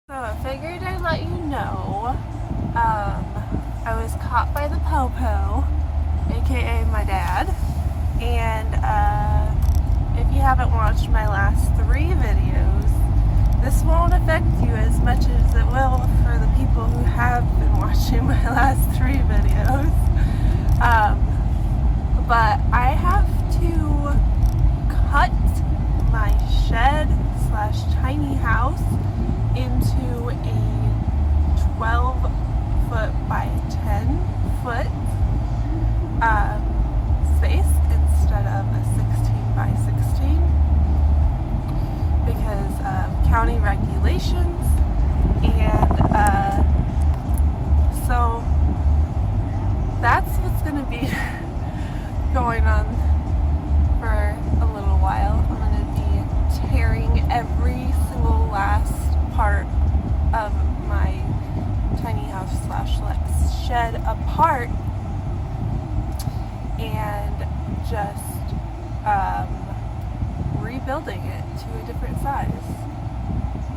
So I figured I'd let you know. I was caught by the Popo, aka my dad. And if you haven't watched my last 3 videos, this won't affect you as much as it will for the people who have been watching my last 3 videos. But I have to cut my shed / tiny house into a 12-foot by 10-foot space instead of a 16 by 16 because of county regulations. And so that's what's going to be going on for a little while. I'm going to be tearing every single last part of my tiny house / shed apart and just rebuilding it to a different size.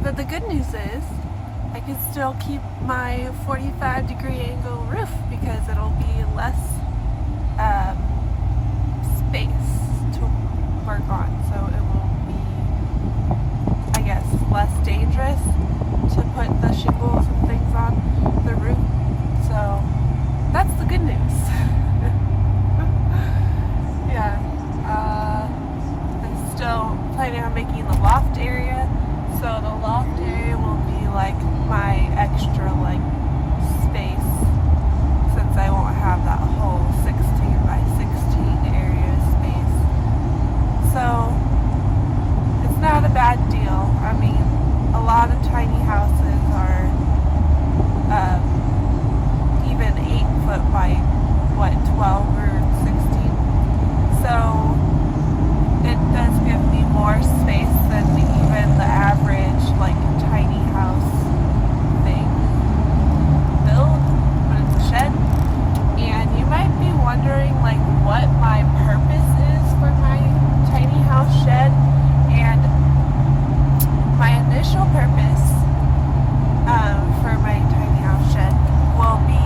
But the good news is I can still keep my 45-degree angle roof because it'll be less space to work on, so it will be, I guess, less dangerous to put the shingles and things on the roof. So that's the good news. Yeah. I'm still planning on making the loft area, so the loft area will be like my extra space, since I won't have that whole 16 by 16 area space. So it's not a bad deal. I mean, a lot of tiny houses are even 8 foot by 12 or 16. So it does give me more space than even the average tiny house thing build when it's a shed. And you might be wondering what my purpose is for my tiny house shed. And my initial purpose for my tiny house shed will be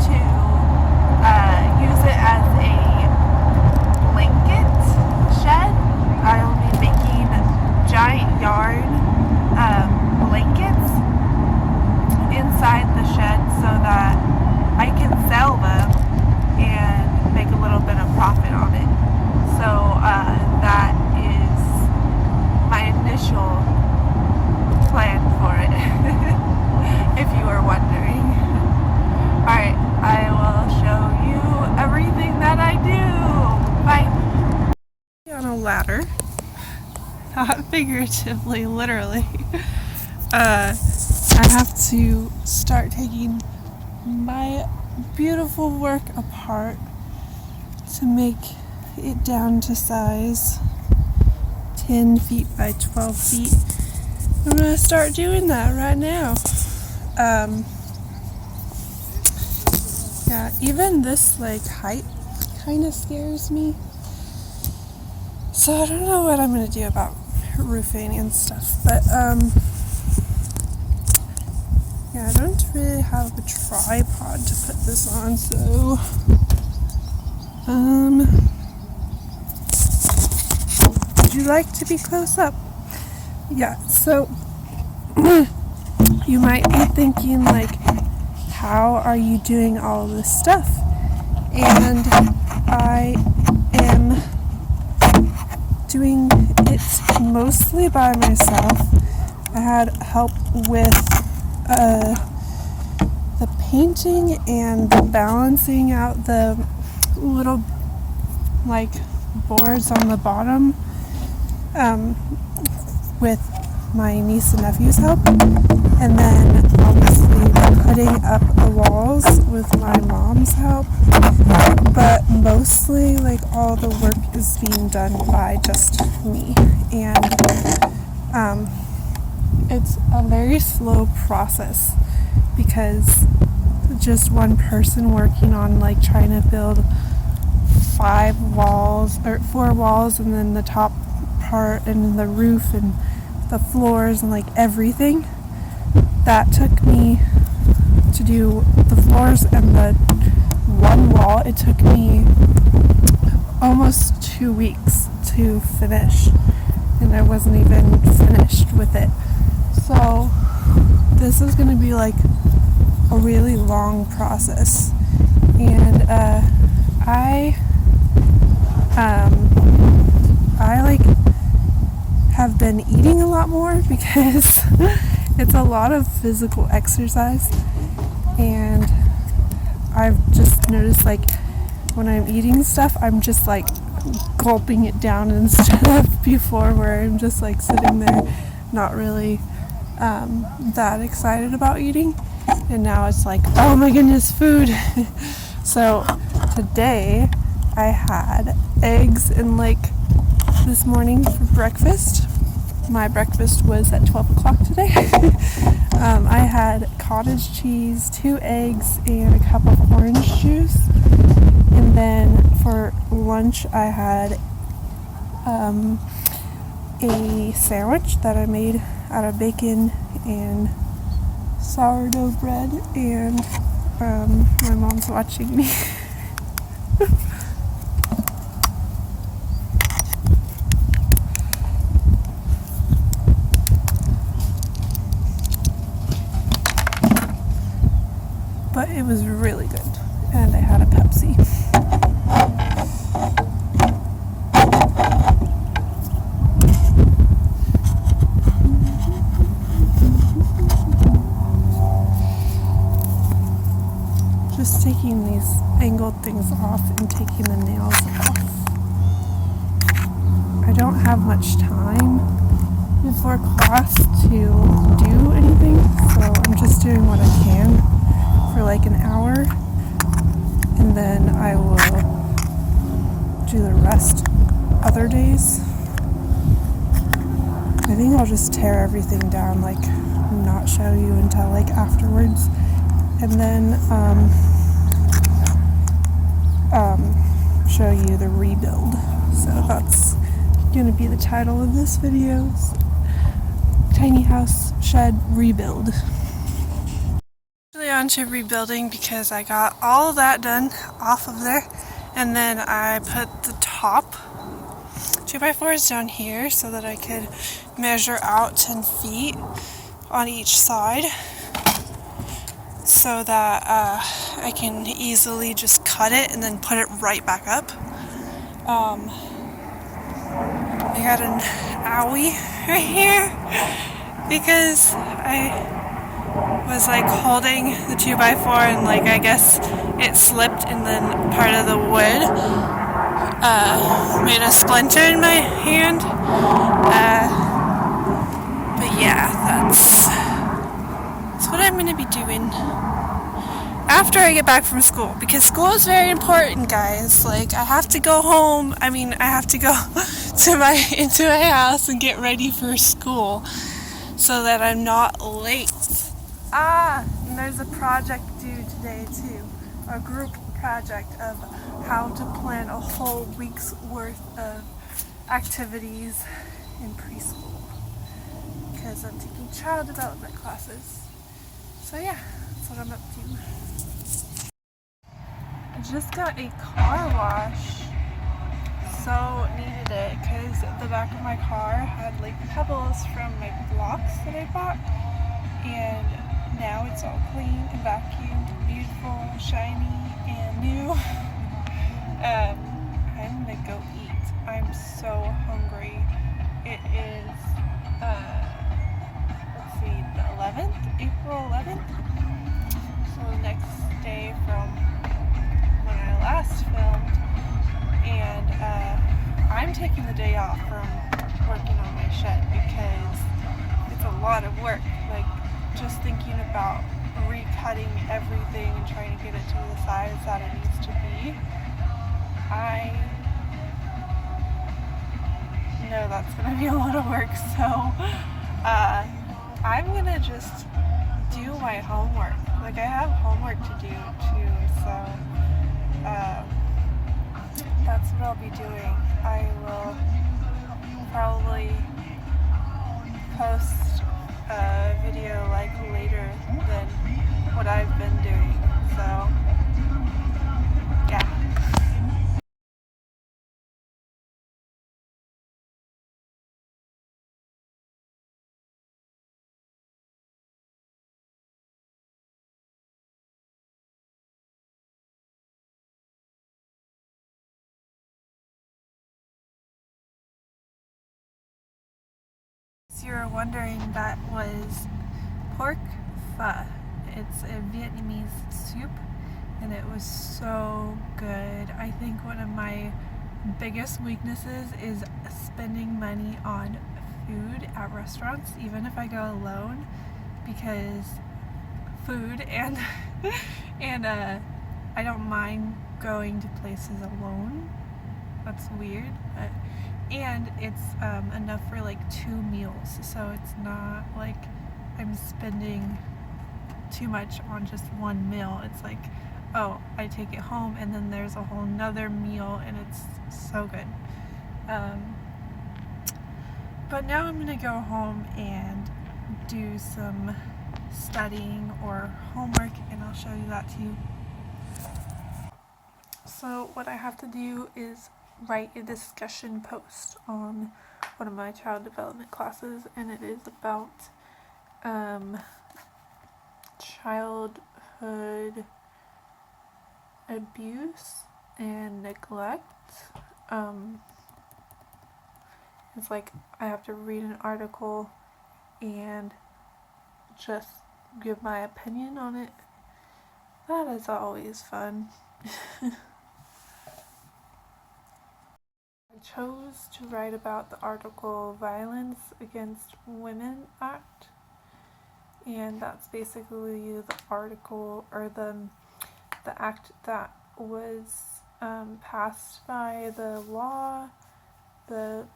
to use it as a blanket shed. I'll be making giant yarn blankets inside the shed so that I can sell them and make a little bit of profit on it. So that is my initial plan for it, if you were wondering. Alright, I will show you everything that I do. Bye. On a ladder, not figuratively, literally. I have to start taking my beautiful work apart to make it down to size 10 feet by 12 feet. I'm gonna start doing that right now. Yeah, even this height kind of scares me. So I don't know what I'm gonna do about roofing and stuff, but yeah, I don't really have a tripod to put this on, so would you like to be close up? Yeah, so you might be thinking how are you doing all this stuff? And I am doing it mostly by myself. I had help with the painting and the balancing out the little boards on the bottom with my niece and nephew's help, and then obviously putting up the walls with my mom's help. But mostly all the work is being done by just me, and it's a very slow process because just one person working on trying to build 4 walls and then the top part and the roof and the floors and everything that took me to do the floors and the one wall. It took me almost 2 weeks to finish, and I wasn't even finished with it. So this is going to be like a really long process, and I like have been eating a lot more because it's a lot of physical exercise, and I've just noticed like when I'm eating stuff, I'm just like gulping it down instead of before where I'm just like sitting there not really that excited about eating, and now it's like, oh my goodness, food. So today I had eggs and like this morning for breakfast. My breakfast was at 12 o'clock today. I had cottage cheese, 2 eggs, and a cup of orange juice. And then for lunch I had a sandwich that I made out of bacon and sourdough bread, and my mom's watching me. But it was really good, and I had a Pepsi. Just taking these angled things off and taking the nails off. I don't have much time before class to do anything, so I'm just doing what I can for like an hour, and then I will do the rest other days. I think I'll just tear everything down, like not show you until like afterwards, and then show you the rebuild. So that's gonna be the title of this video: Tiny House Shed Rebuild. On to rebuilding because I got all of that done off of there, and then I put the top 2x4s down here so that I could measure out 10 feet on each side, so that I can easily just cut it and then put it right back up. I got an owie right here because I was like holding the 2x4 and like I guess it slipped, and then part of the wood made a splinter in my hand. But yeah, that's what I'm gonna be doing after I get back from school, because school is very important, guys. Like I have to go home. I have to go into my house and get ready for school so that I'm not late. And there's a project due today too, a group project of how to plan a whole week's worth of activities in preschool, because I'm taking child development classes. So yeah, that's what I'm up to. I just got a car wash, so needed it because the back of my car had like pebbles from my blocks that I bought, and now it's all clean and vacuumed, beautiful, shiny, and new. I'm gonna go eat. I'm so hungry. It is, let's see, the 11th, April 11th. So the next day from when I last filmed, and I'm taking the day off from working on my shed because it's a lot of work. Like, just thinking about recutting everything and trying to get it to the size that it needs to be, I know that's going to be a lot of work. So I'm going to just do my homework. Like, I have homework to do too, so that's what I'll be doing. I will probably post a video like were wondering, that was pork pho. It's a Vietnamese soup, and it was so good. I think one of my biggest weaknesses is spending money on food at restaurants, even if I go alone, because food and and I don't mind going to places alone. That's weird, but, and it's enough for like 2 meals, so it's not like I'm spending too much on just one meal. It's like, oh, I take it home and then there's a whole nother meal, and it's so good. But now I'm gonna go home and do some studying or homework, and I'll show you that too. So what I have to do is write a discussion post on one of my child development classes, and it is about childhood abuse and neglect. It's like I have to read an article and just give my opinion on it. That is always fun. I chose to write about the article Violence Against Women Act, and that's basically the article, or the act that was passed by the law, the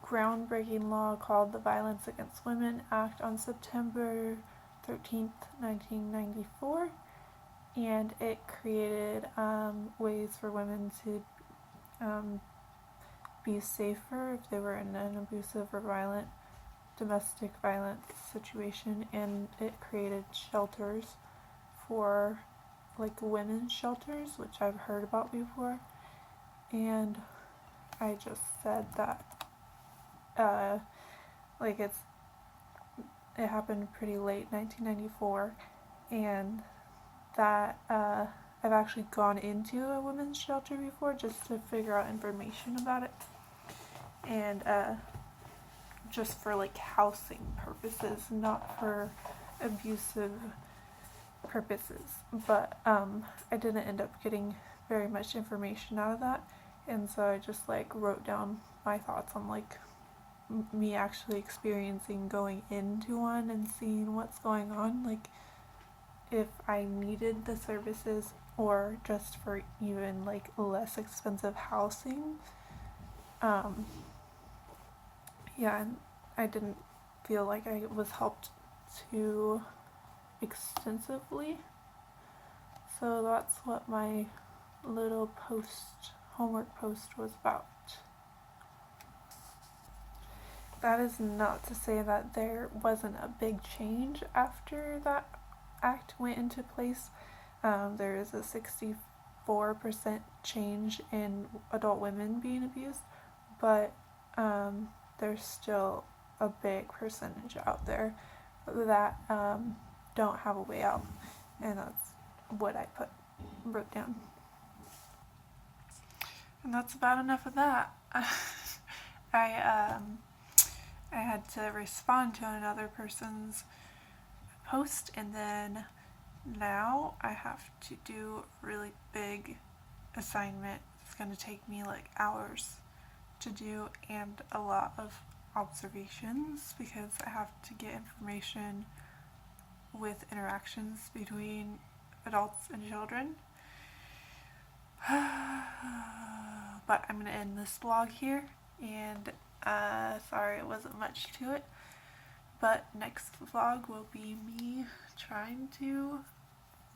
groundbreaking law called the Violence Against Women Act on September 13th, 1994, and it created ways for women to be safer if they were in an abusive or violent domestic violence situation, and it created shelters for like women's shelters, which I've heard about before. And I just said that like it happened pretty late 1994, and that I've actually gone into a women's shelter before just to figure out information about it, and just for like housing purposes, not for abusive purposes. But I didn't end up getting very much information out of that, and so I just like wrote down my thoughts on like me actually experiencing going into one and seeing what's going on, like if I needed the services or just for even like less expensive housing. Yeah, and I didn't feel like I was helped too extensively. So that's what my little homework post was about. That is not to say that there wasn't a big change after that act went into place. There is a 64% change in adult women being abused, but there's still a big percentage out there that don't have a way out, and that's what I wrote down. And that's about enough of that. I had to respond to another person's post, and then now I have to do a really big assignment. It's going to take me like hours to do, and a lot of observations, because I have to get information with interactions between adults and children. But I'm going to end this vlog here, and sorry it wasn't much to it, but next vlog will be me trying to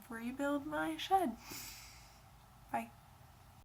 rebuild my shed. Bye.